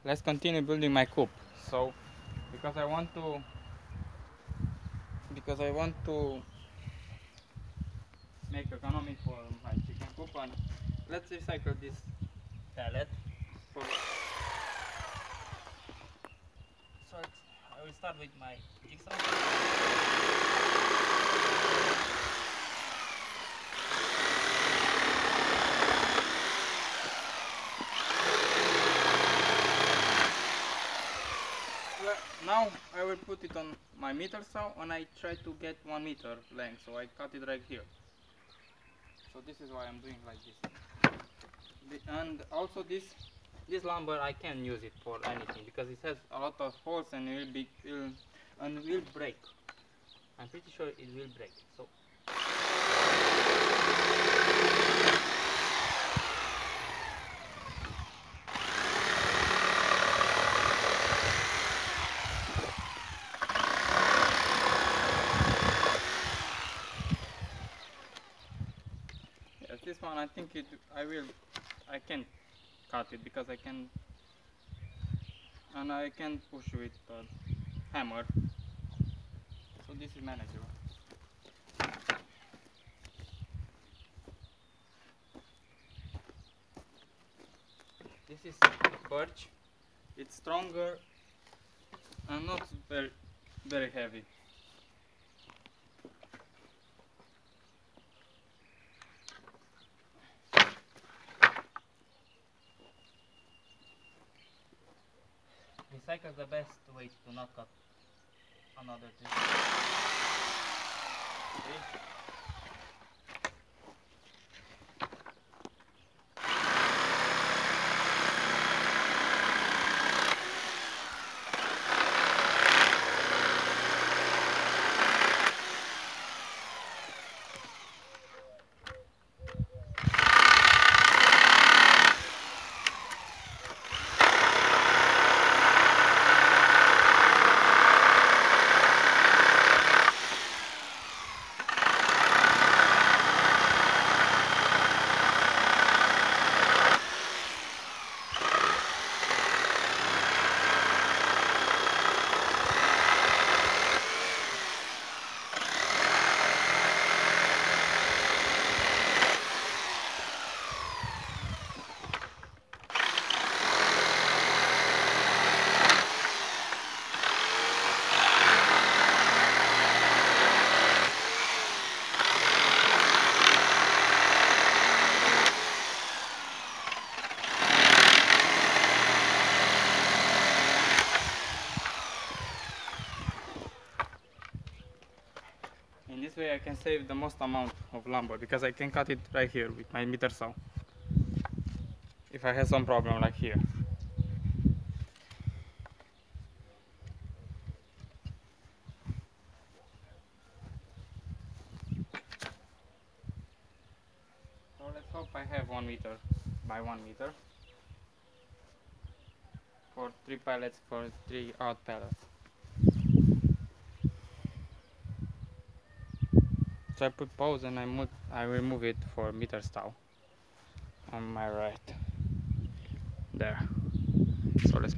let's continue building my coop. So because I want to make economy for my chicken coop, and let's recycle this pallet for, so I will start with my jigsaw. Now I will put it on my meter saw, and I try to get 1 meter length, so I cut it right here. So this is why I'm doing like this. And also this lumber, I can use it for anything because it has a lot of holes and it will break. I'm pretty sure it will break. So yes, this one I think I can cut it because I can push with a hammer. So this is manageable. This is birch. It's stronger and not very heavy. Recycle is the best way to not cut another tree. Okay. In this way I can save the most amount of lumber because I can cut it right here with my meter saw if I have some problem like here. So let's hope I have 1 meter by 1 meter for 3 pallets for 3 out pallets. So I put pause and I will move it for meter saw on my right there. So let's